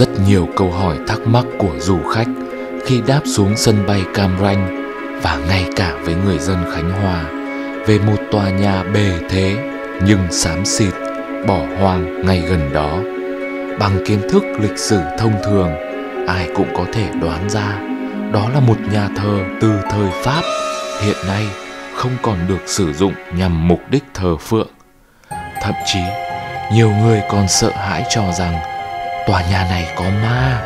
rất nhiều câu hỏi thắc mắc của du khách khi đáp xuống sân bay Cam Ranh và ngay cả với người dân Khánh Hòa về một tòa nhà bề thế nhưng xám xịt, bỏ hoang ngay gần đó. Bằng kiến thức lịch sử thông thường, ai cũng có thể đoán ra đó là một nhà thờ từ thời Pháp, hiện nay không còn được sử dụng nhằm mục đích thờ phượng. Thậm chí, nhiều người còn sợ hãi cho rằng tòa nhà này có ma,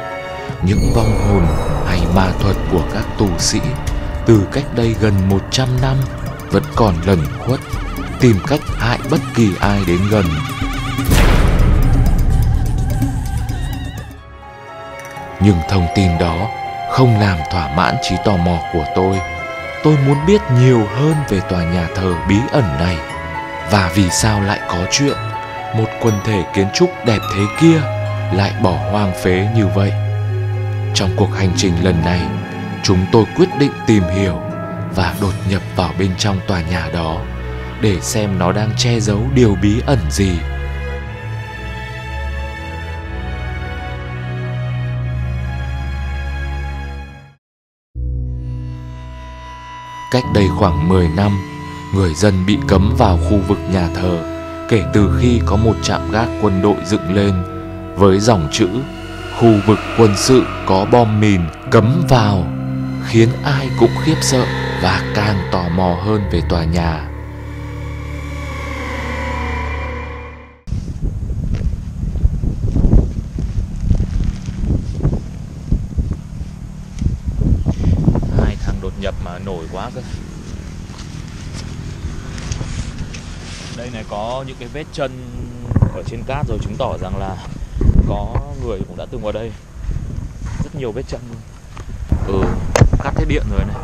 những vong hồn hay ma thuật của các tù sĩ từ cách đây gần 100 năm vẫn còn lẩn khuất, tìm cách hại bất kỳ ai đến gần. Nhưng thông tin đó không làm thỏa mãn trí tò mò của tôi. Tôi muốn biết nhiều hơn về tòa nhà thờ bí ẩn này và vì sao lại có chuyện một quần thể kiến trúc đẹp thế kia lại bỏ hoang phế như vậy. Trong cuộc hành trình lần này, chúng tôi quyết định tìm hiểu và đột nhập vào bên trong tòa nhà đó để xem nó đang che giấu điều bí ẩn gì. Cách đây khoảng 10 năm, người dân bị cấm vào khu vực nhà thờ kể từ khi có một trạm gác quân đội dựng lên với dòng chữ "Khu vực quân sự có bom mìn, cấm vào", khiến ai cũng khiếp sợ và càng tò mò hơn về tòa nhà. Hai thằng đột nhập mà nổi quá cơ. Đây này, có những cái vết chân ở trên cát rồi, chứng tỏ rằng là có người cũng đã từng vào đây. Rất nhiều vết chân luôn. Cắt hết điện rồi này.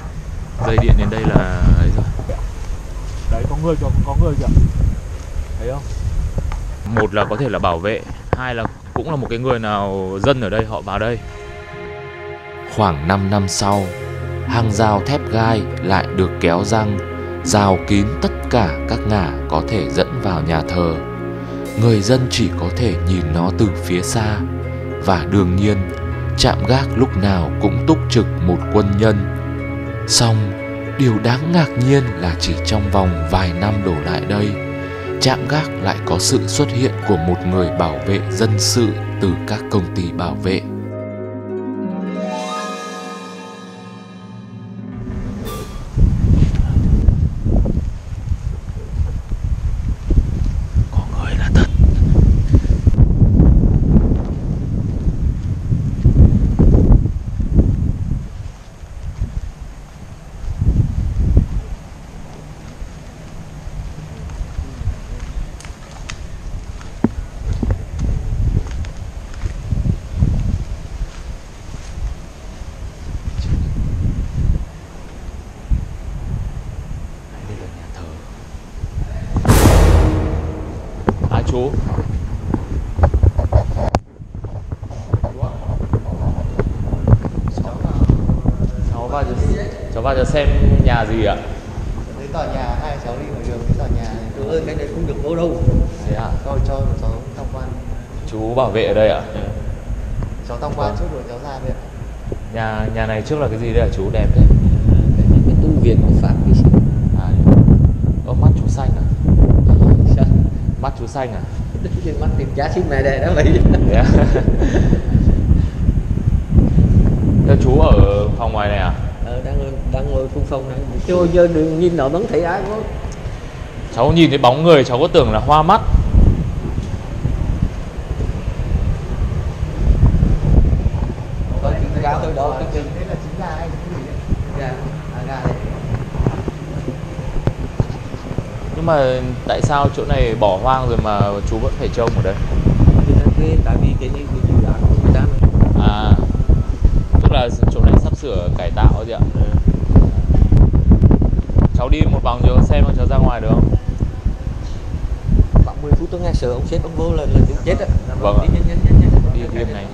Dây điện đến đây là ấy rồi. Đấy, có người kìa. Thấy không? Một là có thể là bảo vệ, hai là cũng là một cái người nào dân ở đây họ vào đây. Khoảng 5 năm sau, hàng rào thép gai lại được kéo răng, rào kín tất cả các ngả có thể dẫn vào nhà thờ. Người dân chỉ có thể nhìn nó từ phía xa. Và đương nhiên, trạm gác lúc nào cũng túc trực một quân nhân. Song, điều đáng ngạc nhiên là chỉ trong vòng vài năm đổ lại đây, trạm gác lại có sự xuất hiện của một người bảo vệ dân sự từ các công ty bảo vệ. Chú cháu vào cho xem nhà gì ạ? Thấy tòa nhà, hai cháu đi ngoài đường cái tòa nhà này. Chú ơi, cái này không được vô đâu. Thế à? Cho cháu tham quan. Chú bảo vệ ở đây ạ? Cháu tham quan trước rồi cháu ra vậy ạ. Nhà này trước là cái gì đây hả chú? Đẹp đấy. Cái tu viện của Pháp cái gì? Mắt chú xanh à? Sao? Mắt chú xanh à? Mắt tìm giá xin mẹ đẻ đó vậy. Yeah. Thế chú ở phòng ngoài này à? Đang ngồi trong phòng này. Chứ giờ đừng nhìn nó vẫn thấy ai có. Cháu nhìn thấy bóng người cháu có tưởng là hoa mắt. Gà thôi đó, thế là trứng gà hay cái gì đấy? Gà đấy. Nhưng mà tại sao chỗ này bỏ hoang rồi mà chú vẫn phải trông ở đây? Tại vì cái dự án của người ta mà. Tức là chỗ này sắp sửa cải tạo gì ạ? Cháu đi một vòng cho xem cháu ra ngoài được không? Khoảng 10 phút tôi nghe sợ ông sếp ông vô là chúng chết á. Vâng ạ. Đi game này.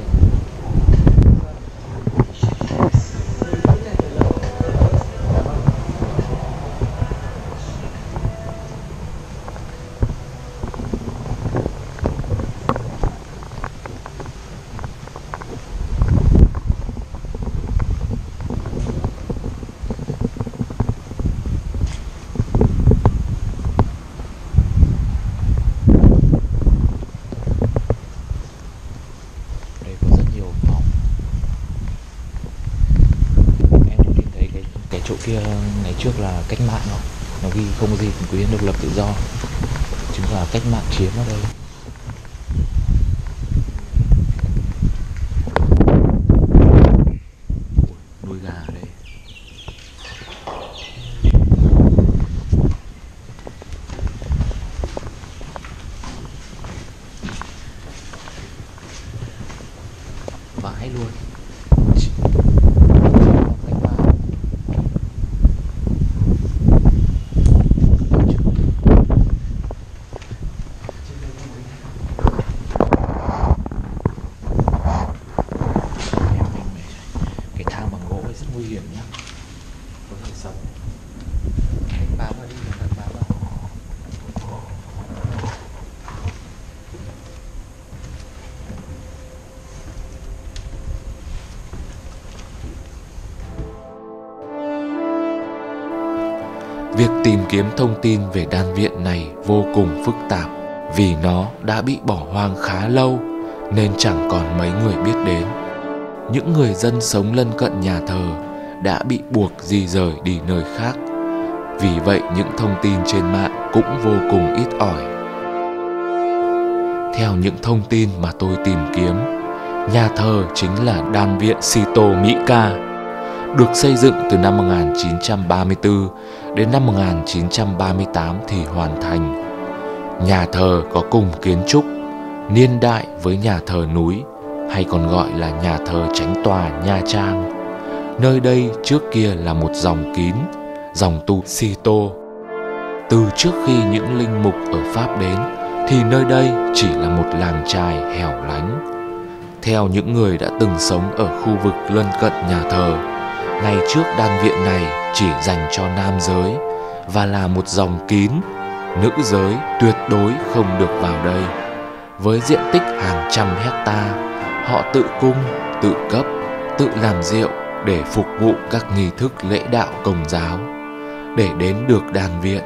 chỗ kia ngày trước là cách mạng không? Nó ghi không có gì quyền quyền độc lập tự do, chứng tỏ cách mạng chiếm ở đây. Nuôi gà ở đây. Vãi luôn. Cái thang bằng gỗ rất nguy hiểm nhá, có thể sập. Anh bám vào đi, anh bám vào. Việc tìm kiếm thông tin về đan viện này vô cùng phức tạp vì nó đã bị bỏ hoang khá lâu nên chẳng còn mấy người biết đến. Những người dân sống lân cận nhà thờ đã bị buộc di rời đi nơi khác. Vì vậy những thông tin trên mạng cũng vô cùng ít ỏi. Theo những thông tin mà tôi tìm kiếm, nhà thờ chính là đan viện Sito Mỹ Ca, được xây dựng từ năm 1934 đến năm 1938 thì hoàn thành. Nhà thờ có cùng kiến trúc, niên đại với nhà thờ núi, hay còn gọi là nhà thờ Chánh tòa Nha Trang. Nơi đây trước kia là một dòng kín, dòng tu Sito. Từ trước khi những linh mục ở Pháp đến, thì nơi đây chỉ là một làng chài hẻo lánh. Theo những người đã từng sống ở khu vực lân cận nhà thờ, ngày trước đan viện này chỉ dành cho nam giới và là một dòng kín, nữ giới tuyệt đối không được vào đây. Với diện tích hàng trăm hecta, họ tự cung, tự cấp, tự làm rượu để phục vụ các nghi thức lễ đạo Công giáo. Để đến được đan viện,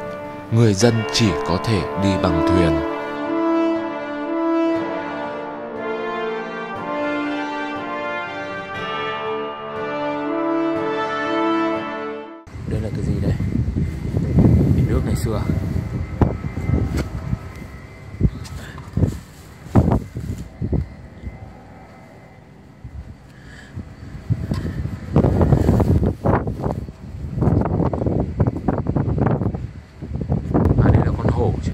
người dân chỉ có thể đi bằng thuyền. Đây là cái gì đây? Bình nước ngày xưa. À, đây là con hổ chứ.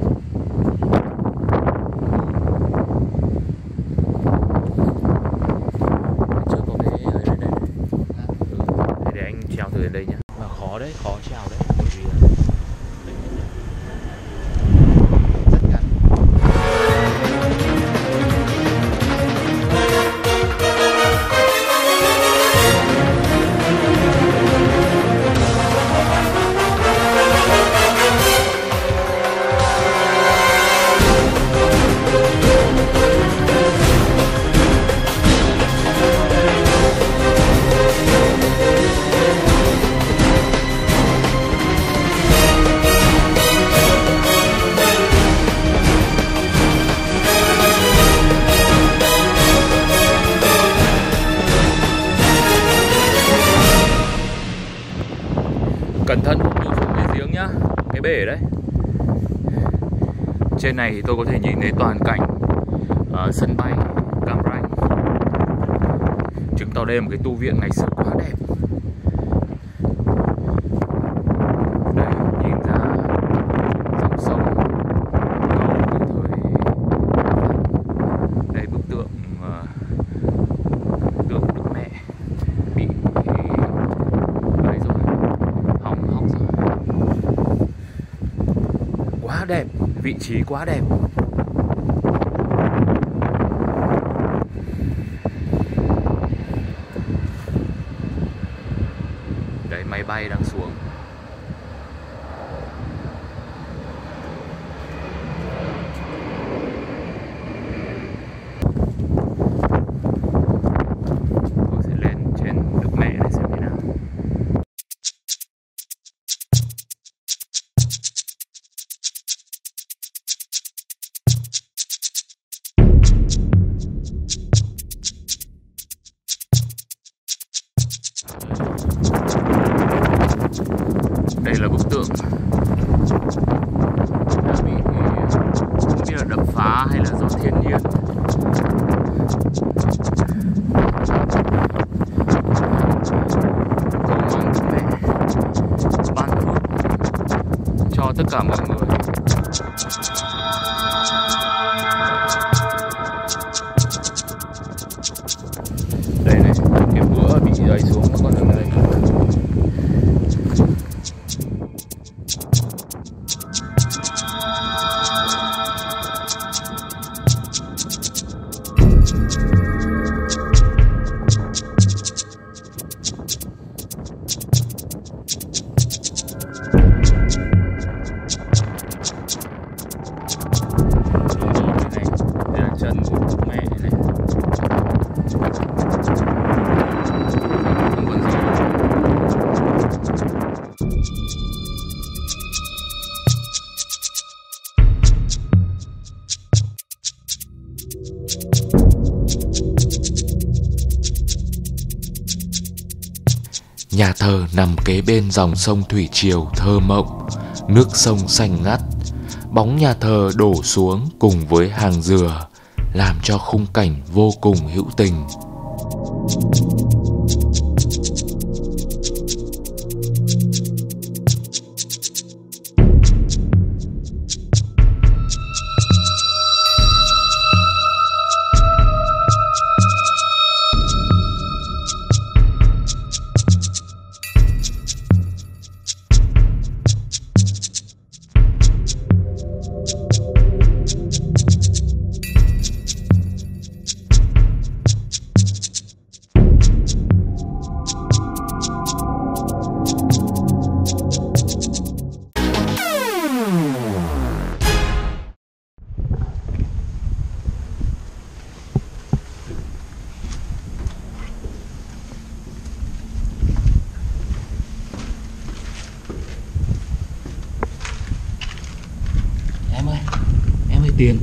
Chưa có cái ở đây này. Để anh trèo từ đến đây nhá. Mà khó đấy, khó trèo đấy, bởi vì là Rất ngắn. cẩn thận không đổ xuống cái giếng nhá, cái bể đấy. Trên này thì tôi có thể nhìn thấy toàn cảnh sân bay Cam Ranh, chứng tỏ đây là một cái tu viện ngày xưa quá đẹp. Đây nhìn ra dòng sông cầu từ thời đây, bức tượng tượng Đức Mẹ bị đấy rồi, hỏng hóc rồi. Quá đẹp, vị trí quá đẹp. Đấy, máy bay đang xuống. Tôi sẽ lên trên Đức Mẹ này xem thế nào. Đây là bức tượng đã bị không biết là đập phá hay là do thiên nhiên. Cầu mong mẹ ban phước cho tất cả mọi người. Đây này, cái búa bị rơi xuống nó còn ở đây. Nhà thờ nằm kế bên dòng sông thủy triều thơ mộng, nước sông xanh ngắt. Bóng nhà thờ đổ xuống cùng với hàng dừa, làm cho khung cảnh vô cùng hữu tình.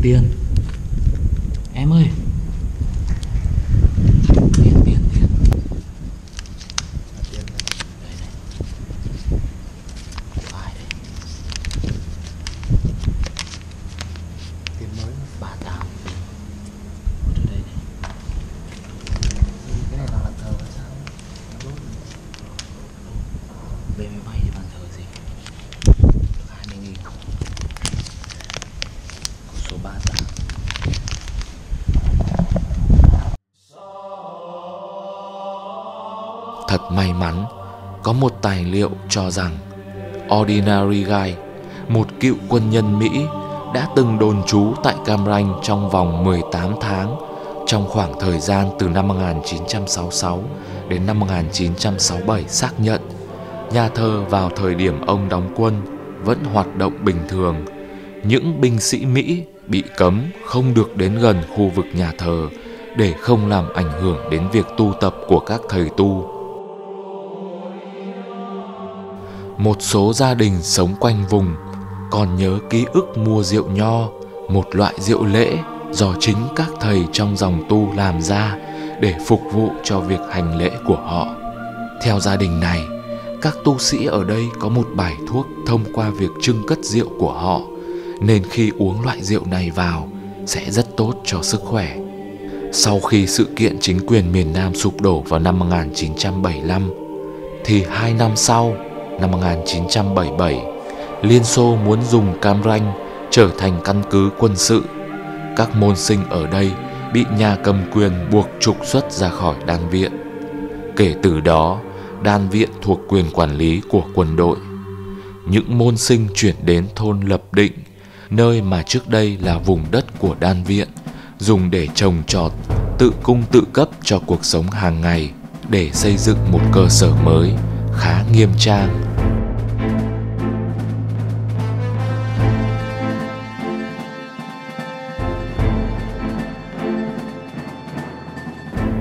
Tiền em ơi, tiền đây này, phải đây, Tiền mới 38 ở đây này. cái này là bàn thờ hay sao? Vé máy bay thì bàn thờ gì? 20.000. Số 38. Thật may mắn, có một tài liệu cho rằng Ordinary Guy, một cựu quân nhân Mỹ, đã từng đồn trú tại Cam Ranh trong vòng 18 tháng trong khoảng thời gian từ năm 1966 đến năm 1967 xác nhận nhà thờ vào thời điểm ông đóng quân vẫn hoạt động bình thường. Những binh sĩ Mỹ bị cấm không được đến gần khu vực nhà thờ để không làm ảnh hưởng đến việc tu tập của các thầy tu. Một số gia đình sống quanh vùng còn nhớ ký ức mua rượu nho, một loại rượu lễ do chính các thầy trong dòng tu làm ra để phục vụ cho việc hành lễ của họ. Theo gia đình này, các tu sĩ ở đây có một bài thuốc thông qua việc trưng cất rượu của họ, nên khi uống loại rượu này vào sẽ rất tốt cho sức khỏe. Sau khi sự kiện chính quyền miền Nam sụp đổ vào năm 1975, thì 2 năm sau, năm 1977, Liên Xô muốn dùng Cam Ranh trở thành căn cứ quân sự. Các môn sinh ở đây bị nhà cầm quyền buộc trục xuất ra khỏi đan viện. Kể từ đó, đan viện thuộc quyền quản lý của quân đội. Những môn sinh chuyển đến thôn Lập Định, nơi mà trước đây là vùng đất của đan viện, dùng để trồng trọt, tự cung tự cấp cho cuộc sống hàng ngày, để xây dựng một cơ sở mới khá nghiêm trang.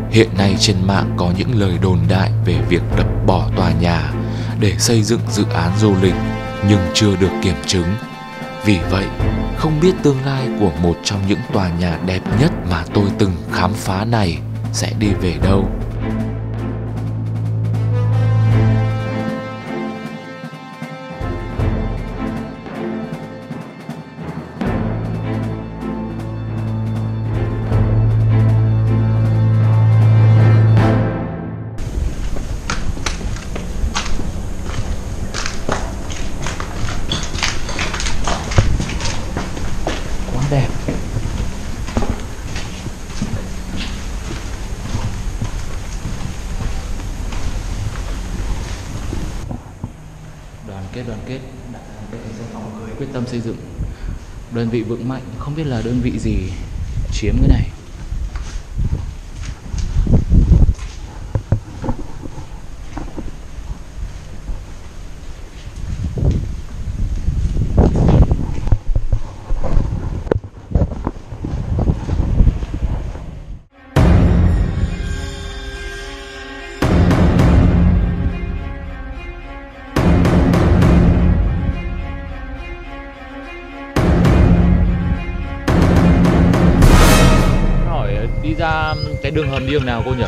Hiện nay trên mạng có những lời đồn đại về việc đập bỏ tòa nhà để xây dựng dự án du lịch, nhưng chưa được kiểm chứng. Vì vậy, không biết tương lai của một trong những tòa nhà đẹp nhất mà tôi từng khám phá này sẽ đi về đâu. đoàn kết đã đội cảnh sát phòng quyết tâm xây dựng đơn vị vững mạnh. Không biết là đơn vị gì chiếm cái này. Đi ra cái đường hầm đi đường nào cô nhỉ?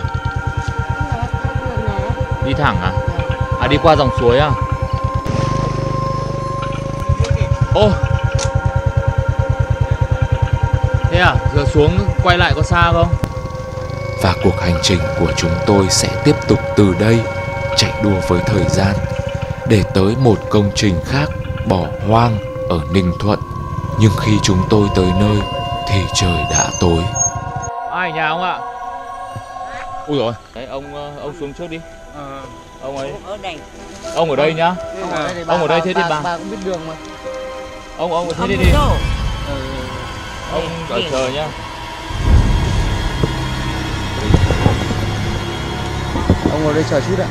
Đi thẳng à? À đi qua dòng suối à? Ô, thế à? Giờ xuống quay lại có xa không? Và cuộc hành trình của chúng tôi sẽ tiếp tục từ đây, chạy đua với thời gian để tới một công trình khác bỏ hoang ở Ninh Thuận. Nhưng khi chúng tôi tới nơi thì trời đã tối. Ai ở nhà không ạ? Ui rồi, đấy ông xuống trước đi. Ông ấy. Ở đây. Ông ở đây nhá. Ông ở đây thế thì bà cũng biết đường mà. Ông thế đi đi. Ông ở chờ nhá. Ông ngồi đây chờ chút ạ.